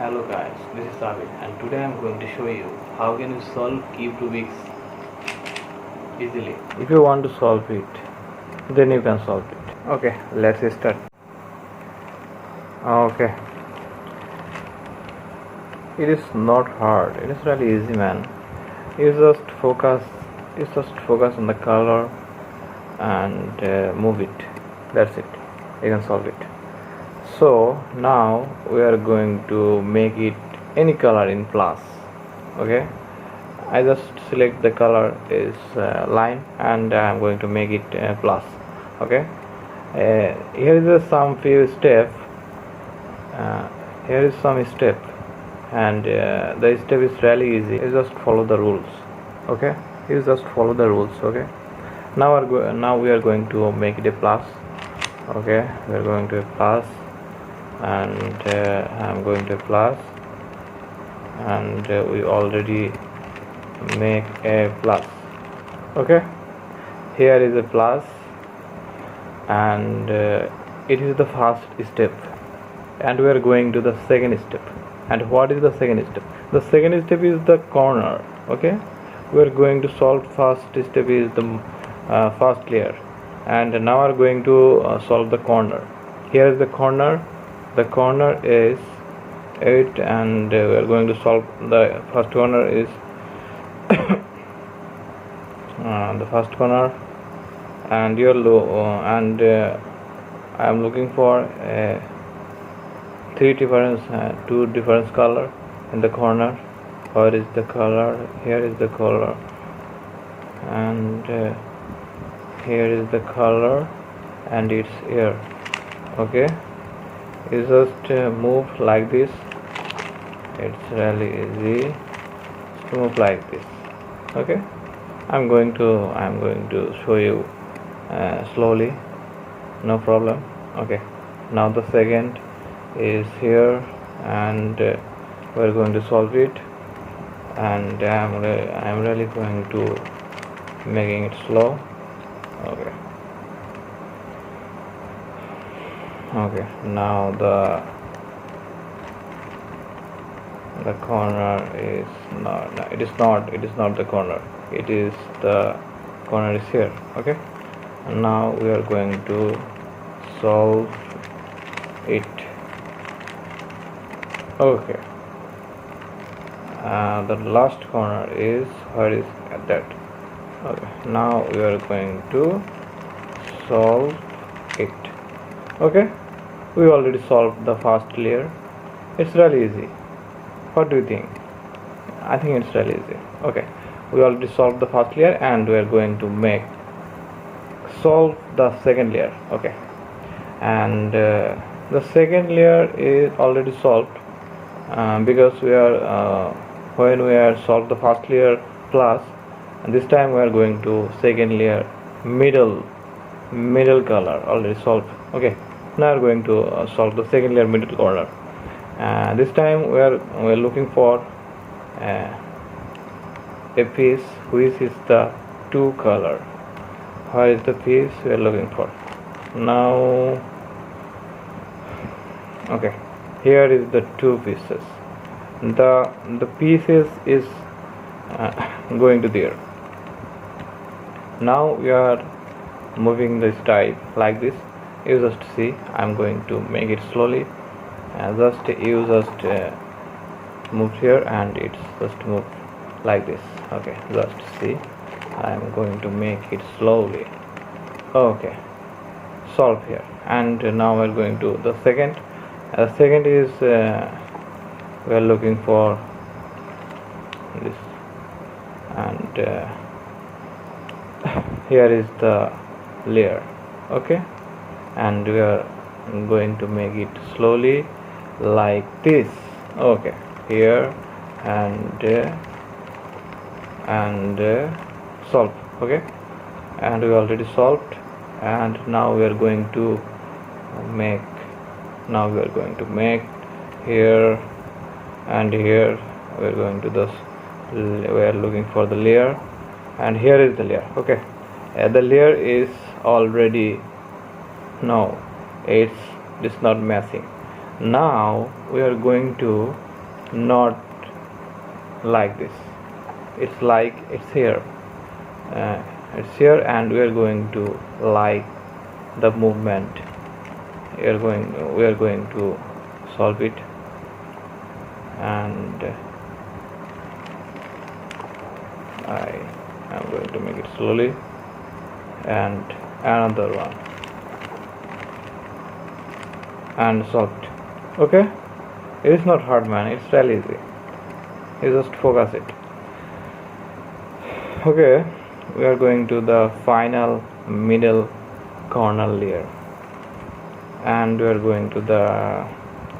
Hello guys, this is ABIR and today I am going to show you how can you solve cube Rubik's easily. If you want to solve it, then you can solve it. Okay, let's start. Okay, it is not hard. It is really easy, man. You just focus. On the color and move it. That's it. You can solve it. So now we are going to make it any color in plus. Okay, I just select the color is line and I am going to make it plus. Okay, here is some few step. Here is some step, and the step is really easy. You just follow the rules. Okay, you just follow the rules. Okay, now we are going to make it a plus. Okay, we are going to a plus, and I'm going to plus, and we already make a plus. Okay, here is a plus, and it is the first step, and we are going to the second step. And what is the second step? The second step is the corner. Okay, we are going to solve first step is the first layer, and now we are going to solve the corner. Here is the corner. The corner is 8, and we are going to solve the first corner is the first corner, and I am looking for two different color in the corner. Where is the color? Here is the color, and here is the color, and it's here. Okay, you just move like this. It's really easy to move like this. Okay, I'm going to show you slowly, no problem. Okay, now the second is here, and we're going to solve it, and I'm really going to making it slow. Okay, now the corner is not, no, it is not the corner, it is the corner is here. Okay, and now we are going to solve it. Okay, the last corner is, where is that? Okay, now we are going to solve it. Okay, we already solved the first layer. It's really easy. What do you think? I think it's really easy. Okay, we already solved the first layer, and we are going to solve the second layer. Okay, and the second layer is already solved because we are when we are solved the first layer plus, and this time we are going to second layer middle color already solved. Okay, now we are going to solve the second layer middle corner. This time we are looking for a piece which is the two color. Where is the piece we are looking for? Now, okay, here is the two pieces. The pieces is going to there. Now we are moving this type like this. You just see, I'm going to make it slowly. You just move here, and it's just move like this. Okay, just see, I'm going to make it slowly. Okay, solve here, and now we're going to the second. Second is we are looking for this, and here is the layer. Okay, and we are going to make it slowly like this. Okay, here and solve. Okay, and we already solved, and now we are going to make here and here. We are going to we are looking for the layer, and here is the layer. Okay, the layer is already, no, it's not matching. Now we are going to not like this. It's like it's here. It's here, and we are going to like the movement. We are going to solve it, and I am going to make it slowly, and another one, and solved. Okay, it is not hard, man. It's really easy. You just focus it. Okay, we are going to the final middle corner layer, and we are going to the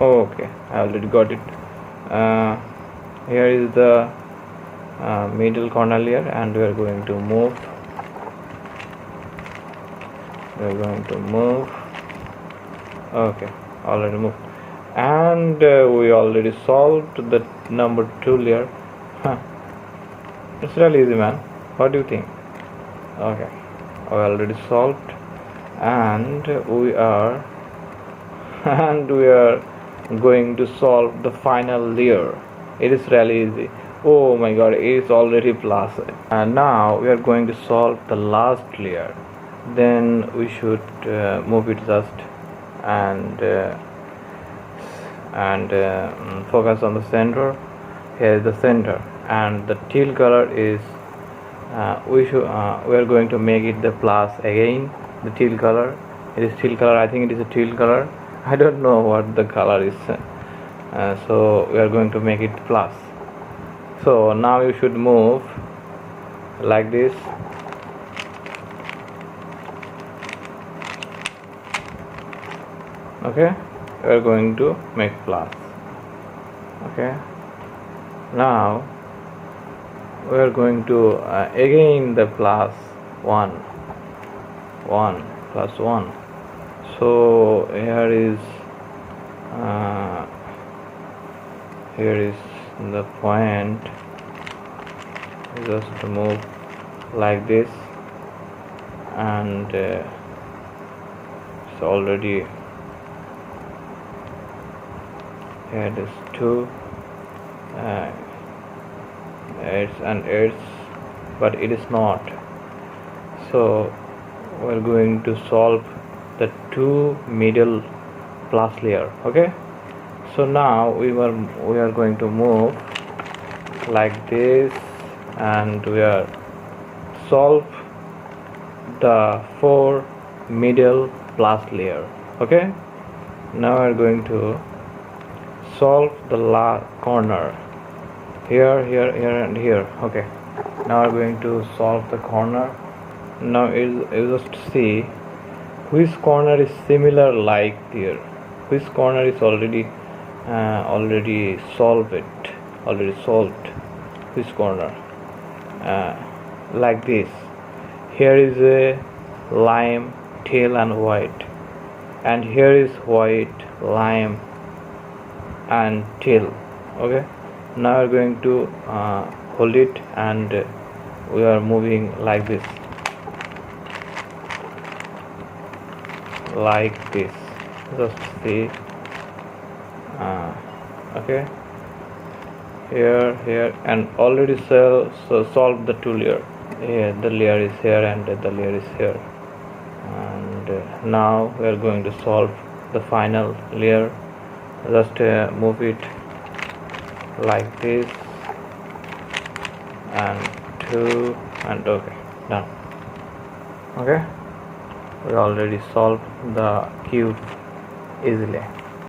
okay, I already got it. Here is the middle corner layer, and we are going to move. Okay, already moved, and we already solved the number 2 layer. It's really easy, man. What do you think? Okay, we already solved, and we are going to solve the final layer. It is really easy. Oh my god, it is already plus. And now we are going to solve the last layer. Then we should move it just and focus on the center. Here is the center, and the teal color is we are going to make it the plus again. The teal color, it is teal color. I think it is a teal color. I don't know what the color is. So we are going to make it plus. So now you should move like this. Okay, we are going to make plus. Okay, now we are going to again the plus 1 plus 1. So here is the point. Just move like this, and it's already here it is 2. It's but it is not. So we're going to solve the 2 middle plus layer. Okay, so now we are going to move like this, and we are solve the 4 middle plus layer. Okay, now we are going to solve the last corner. Here, and here. Okay, now we're going to solve the corner. Now you just see which corner is similar like here, which corner is already solved, which corner like this. Here is a lime, tail and white, and here is white, lime and tail. Okay, now we're going to hold it, and we are moving like this, just see. Okay, here and already solve the 2 layer. Here the layer is here, and the layer is here, and now we are going to solve the final layer. Just move it like this, and 2, and okay, done. Okay, we already solved the cube easily.